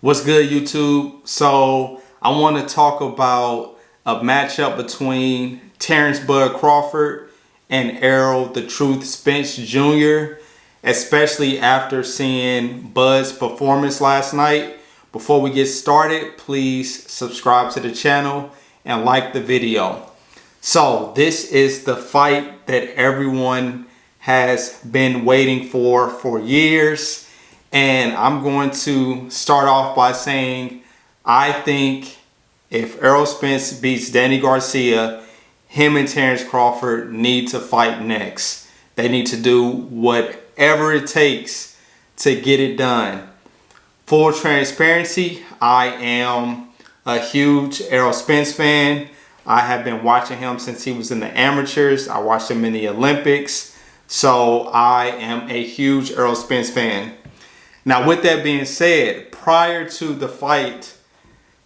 What's good, YouTube? So I want to talk about a matchup between Terence Crawford and Errol the Truth Spence Jr., especially after seeing Bud's performance last night. Before we get started, please subscribe to the channel and like the video. So this is the fight that everyone has been waiting for years. And I'm going to start off by saying, I think if Errol Spence beats Danny Garcia, him and Terence Crawford need to fight next. They need to do whatever it takes to get it done. Full transparency, I am a huge Errol Spence fan. I have been watching him since he was in the amateurs. I watched him in the Olympics. So I am a huge Errol Spence fan. Now, with that being said, prior to the fight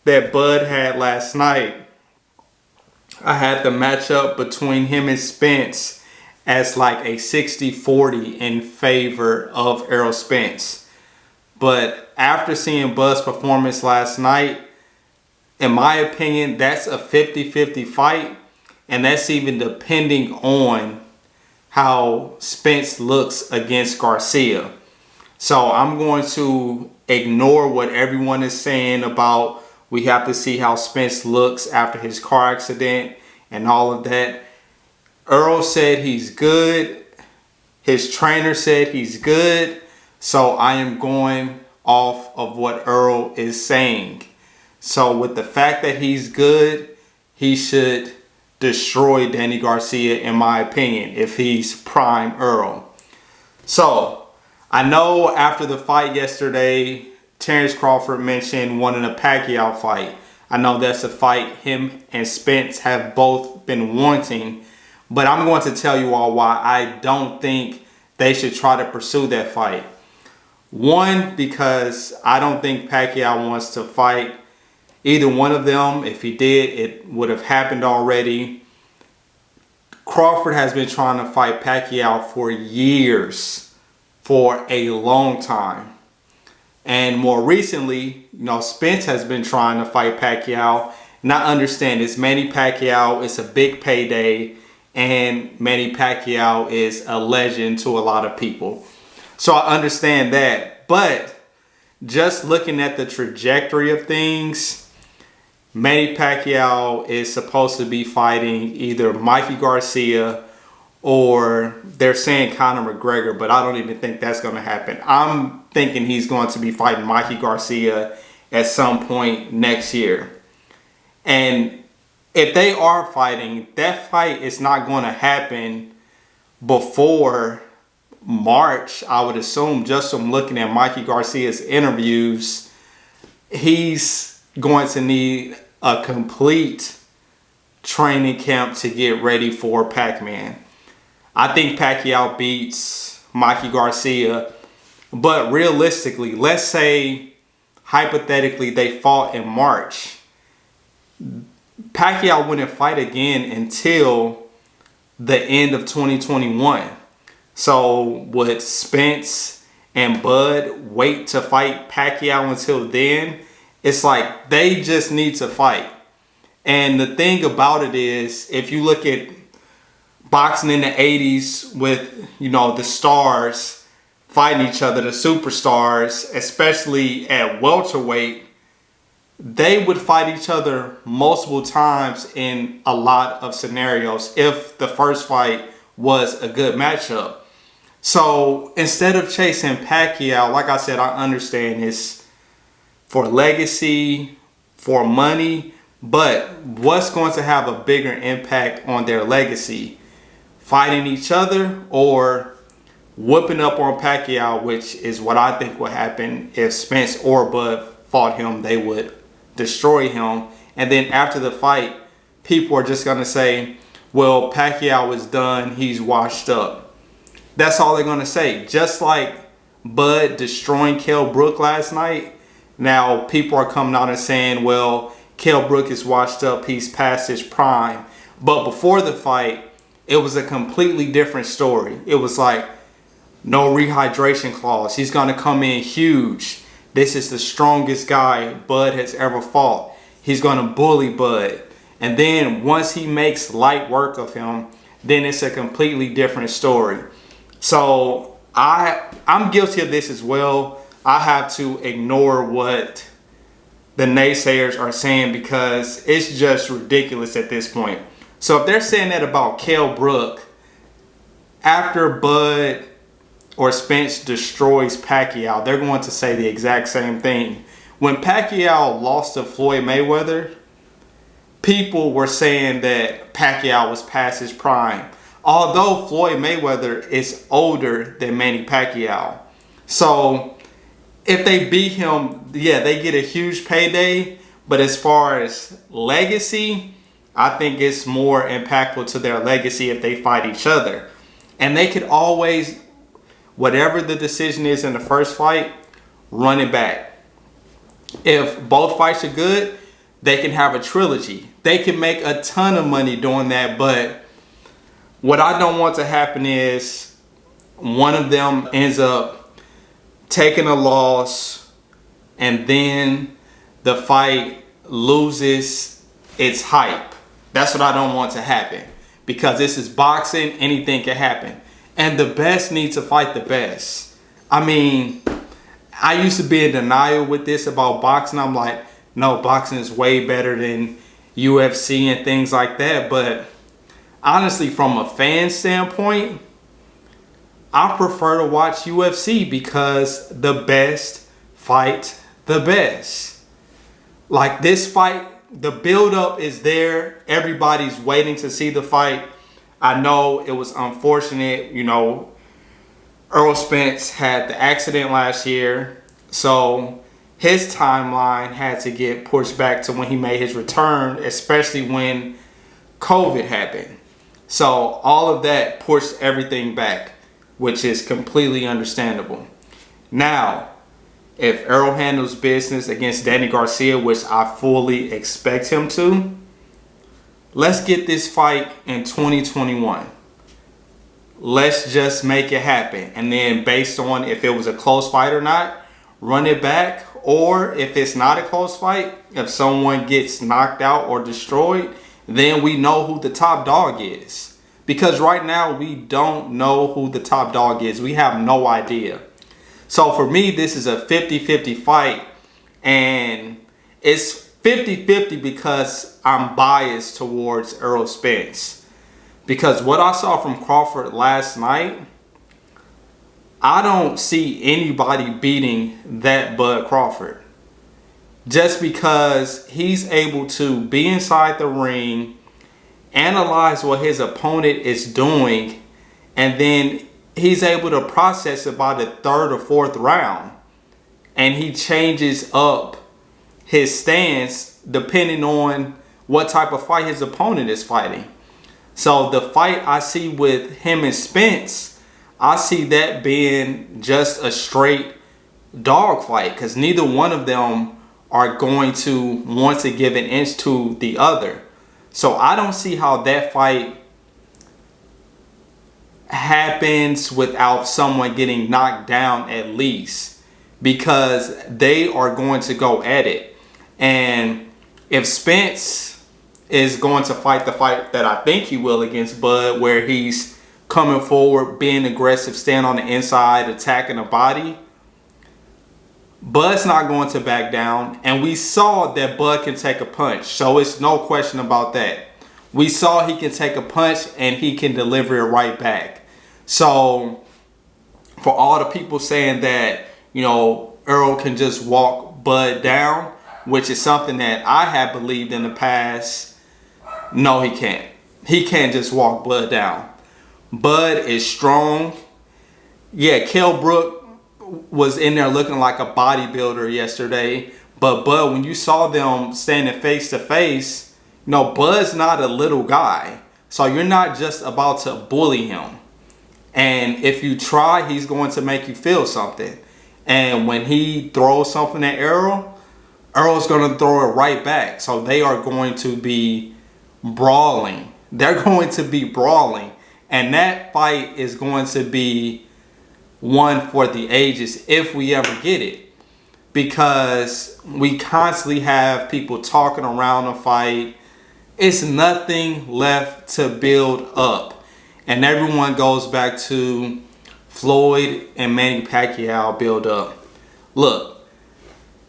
that Bud had last night, I had the matchup between him and Spence as like a 60-40 in favor of Errol Spence. But after seeing Bud's performance last night, in my opinion, that's a 50-50 fight. And that's even depending on how Spence looks against Garcia. So I'm going to ignore what everyone is saying about we have to see how Spence looks after his car accident and all of that. Errol said he's good. His trainer said he's good. So I am going off of what Errol is saying. So with the fact that he's good, he should destroy Danny Garcia, in my opinion, if he's prime Errol. So I know after the fight yesterday, Terence Crawford mentioned wanting a Pacquiao fight. I know that's a fight him and Spence have both been wanting. But I'm going to tell you all why I don't think they should try to pursue that fight. One, because I don't think Pacquiao wants to fight either one of them. If he did, it would have happened already. Crawford has been trying to fight Pacquiao for years. For a long time. And more recently, Spence has been trying to fight Pacquiao. And I understand it's Manny Pacquiao, it's a big payday, and Manny Pacquiao is a legend to a lot of people. So I understand that. But just looking at the trajectory of things, Manny Pacquiao is supposed to be fighting either Mikey Garcia or they're saying Conor McGregor, but I don't even think that's going to happen. I'm thinking he's going to be fighting Mikey Garcia at some point next year. And if they are fighting, that fight is not going to happen before March, I would assume, just from looking at Mikey Garcia's interviews. He's going to need a complete training camp to get ready for Pac-Man. I think Pacquiao beats Mikey Garcia, but realistically, let's say hypothetically they fought in March. Pacquiao wouldn't fight again until the end of 2021. So would Spence and Bud wait to fight Pacquiao until then? It's like they just need to fight. And the thing about it is, if you look at boxing in the 80s with, the stars fighting each other, the superstars, especially at welterweight, they would fight each other multiple times in a lot of scenarios if the first fight was a good matchup. So instead of chasing Pacquiao, like I said, I understand it's for legacy, for money, but what's going to have a bigger impact on their legacy? Fighting each other or whooping up on Pacquiao, which is what I think would happen if Spence or Bud fought him. They would destroy him. And then after the fight, people are just going to say, well, Pacquiao is done. He's washed up. That's all they're going to say. Just like Bud destroying Kell Brook last night. Now people are coming out and saying, well, Kell Brook is washed up. He's past his prime. But before the fight, it was a completely different story. It was like no rehydration clause. He's going to come in huge. this is the strongest guy Bud has ever fought. He's going to bully Bud. And then once he makes light work of him, then it's a completely different story. So I'm guilty of this as well. I have to ignore what the naysayers are saying because it's just ridiculous at this point. So if they're saying that about Kell Brook, after Bud or Spence destroys Pacquiao, they're going to say the exact same thing. When Pacquiao lost to Floyd Mayweather, people were saying that Pacquiao was past his prime. Although Floyd Mayweather is older than Manny Pacquiao. So if they beat him, yeah, they get a huge payday. But as far as legacy, I think it's more impactful to their legacy if they fight each other. And they could always, whatever the decision is in the first fight, run it back. If both fights are good, they can have a trilogy. They can make a ton of money doing that. But what I don't want to happen is one of them ends up taking a loss and then the fight loses its hype. That's what I don't want to happen. Because this is boxing, anything can happen. And the best need to fight the best. I mean, I used to be in denial with this about boxing. I'm like, no, boxing is way better than UFC and things like that. But honestly, from a fan standpoint, I prefer to watch UFC because the best fight the best. Like this fight, the build-up is there. Everybody's waiting to see the fight. I know it was unfortunate, you know, Errol Spence had the accident last year, so his timeline had to get pushed back to when he made his return, especially when COVID happened. So all of that pushed everything back, which is completely understandable. Now, if Errol handles business against Danny Garcia, which I fully expect him to, let's get this fight in 2021. Let's just make it happen. And then based on if it was a close fight or not, run it back. Or if it's not a close fight, if someone gets knocked out or destroyed, then we know who the top dog is. Because right now we don't know who the top dog is. We have no idea. So for me, this is a 50-50 fight. And it's 50-50 because I'm biased towards Errol Spence. Because what I saw from Crawford last night, I don't see anybody beating that Bud Crawford. Just because he's able to be inside the ring, analyze what his opponent is doing, and then he's able to process it by the third or fourth round. And he changes up his stance depending on what type of fight his opponent is fighting. So the fight I see with him and Spence, I see that being just a straight dog fight because neither one of them are going to want to give an inch to the other. So I don't see how that fight happens without someone getting knocked down at least, because they are going to go at it. And if Spence is going to fight the fight that I think he will against Bud, where he's coming forward, being aggressive, staying on the inside, attacking the body, Bud's not going to back down. And we saw that Bud can take a punch, so it's no question about that. We saw he can take a punch and he can deliver it right back. So for all the people saying that, you know, Errol can just walk Bud down, which is something that I have believed in the past, no, he can't. He can't just walk Bud down. Bud is strong. Yeah, Kell Brook was in there looking like a bodybuilder yesterday. But Bud, when you saw them standing face to face, you know, Bud's not a little guy. So you're not just about to bully him. And if you try, he's going to make you feel something. And when he throws something at Errol, Errol's going to throw it right back. So they are going to be brawling. They're going to be brawling. And that fight is going to be one for the ages if we ever get it. because we constantly have people talking around the fight. It's nothing left to build up. And everyone goes back to Floyd and Manny Pacquiao build up. Look,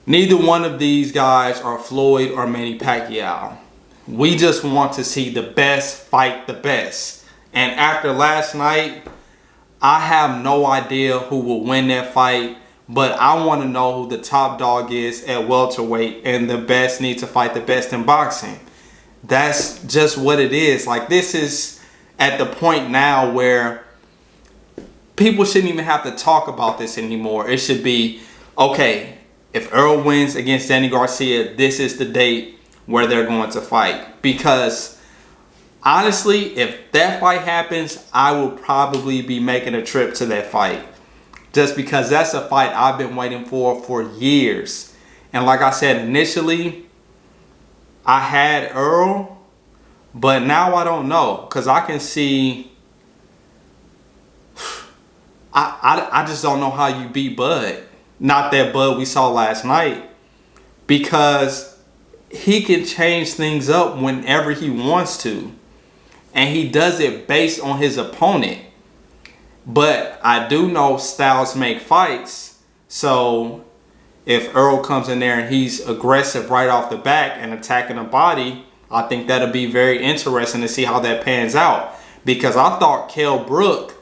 neither one of these guys are Floyd or Manny Pacquiao. We just want to see the best fight the best. And after last night, I have no idea who will win that fight, but I want to know who the top dog is at welterweight, and the best need to fight the best in boxing. That's just what it is. Like, this is at the point now where people shouldn't even have to talk about this anymore. It should be, okay, if Errol wins against Danny Garcia, this is the date where they're going to fight. Because honestly, if that fight happens, I will probably be making a trip to that fight. Just because that's a fight I've been waiting for years. And like I said initially, I had Errol, but now I don't know. Because I can see, I just don't know how you beat Bud. Not that Bud we saw last night. Because he can change things up whenever he wants to. And he does it based on his opponent. But I do know styles make fights. So if Errol comes in there and he's aggressive right off the back and attacking the body, I think that'll be very interesting to see how that pans out. Because I thought Kell Brook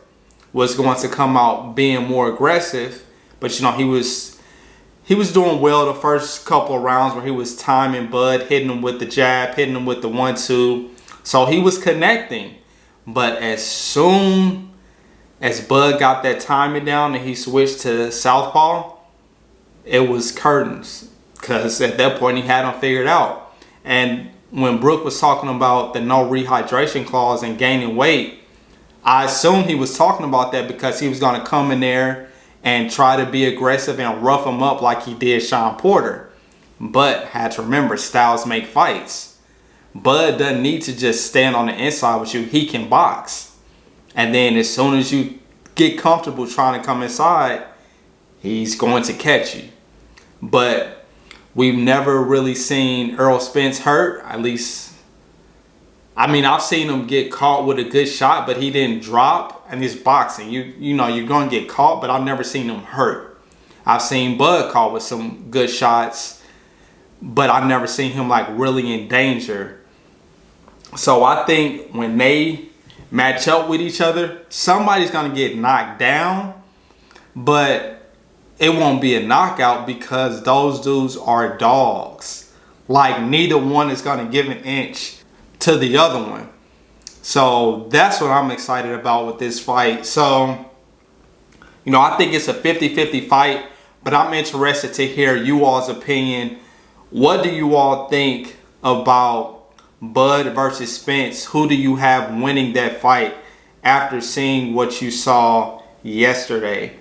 was going to come out being more aggressive. But, you know, he was doing well the first couple of rounds where he was timing Bud, hitting him with the jab, hitting him with the 1-2. So he was connecting. But as soon as Bud got that timing down and he switched to southpaw, it was curtains. Because at that point he had him figured out. And when Brook was talking about the no rehydration clause and gaining weight, I assumed he was talking about that because he was going to come in there and try to be aggressive and rough him up like he did Sean Porter. But had to remember, styles make fights. Bud doesn't need to just stand on the inside with you. He can box. And then as soon as you get comfortable trying to come inside, he's going to catch you. But we've never really seen Errol Spence hurt. At least, I mean, I've seen him get caught with a good shot, but he didn't drop. And it's boxing. You know, you're going to get caught, but I've never seen him hurt. I've seen Bud caught with some good shots, but I've never seen him like really in danger. So I think when they match up with each other, somebody's going to get knocked down, but it won't be a knockout because those dudes are dogs. Like, neither one is going to give an inch to the other one. So that's what I'm excited about with this fight. So, you know, I think it's a 50-50 fight, but I'm interested to hear you all's opinion. What do you all think about Bud versus Spence? Who do you have winning that fight after seeing what you saw yesterday?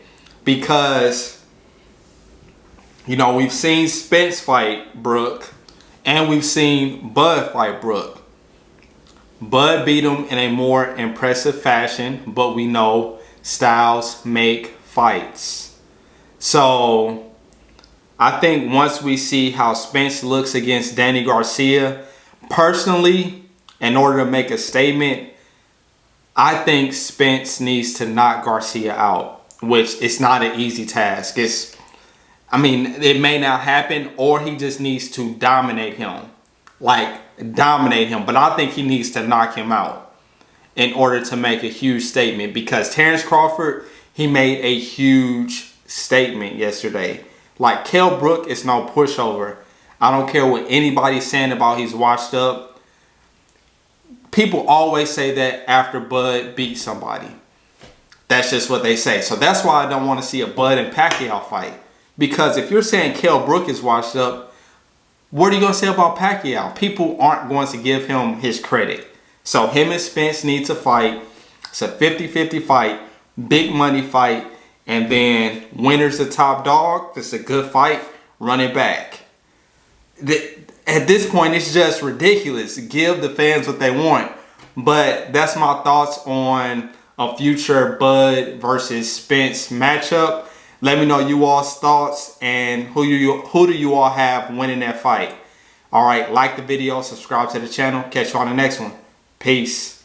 Because, you know, we've seen Spence fight Brook and we've seen Bud fight Brook. Bud beat him in a more impressive fashion, but we know styles make fights. So I think once we see how Spence looks against Danny Garcia, personally, in order to make a statement, I think Spence needs to knock Garcia out, which is not an easy task. I mean, it may not happen, or he just needs to dominate him. Like, dominate him. But I think he needs to knock him out in order to make a huge statement. Because Terence Crawford, he made a huge statement yesterday. Like, Kell Brook is no pushover. I don't care what anybody's saying about he's washed up. People always say that after Bud beats somebody. That's just what they say. So that's why I don't want to see a Bud and Pacquiao fight. Because if you're saying Kell Brook is washed up, what are you going to say about Pacquiao? People aren't going to give him his credit. So him and Spence need to fight. It's a 50-50 fight. Big money fight. And then winner's the top dog. It's a good fight. Run it back. At this point, it's just ridiculous. Give the fans what they want. But that's my thoughts on a future Bud versus Spence matchup. Let me know you all's thoughts and who do you all have winning that fight. All right, like the video, subscribe to the channel. Catch you on the next one. Peace.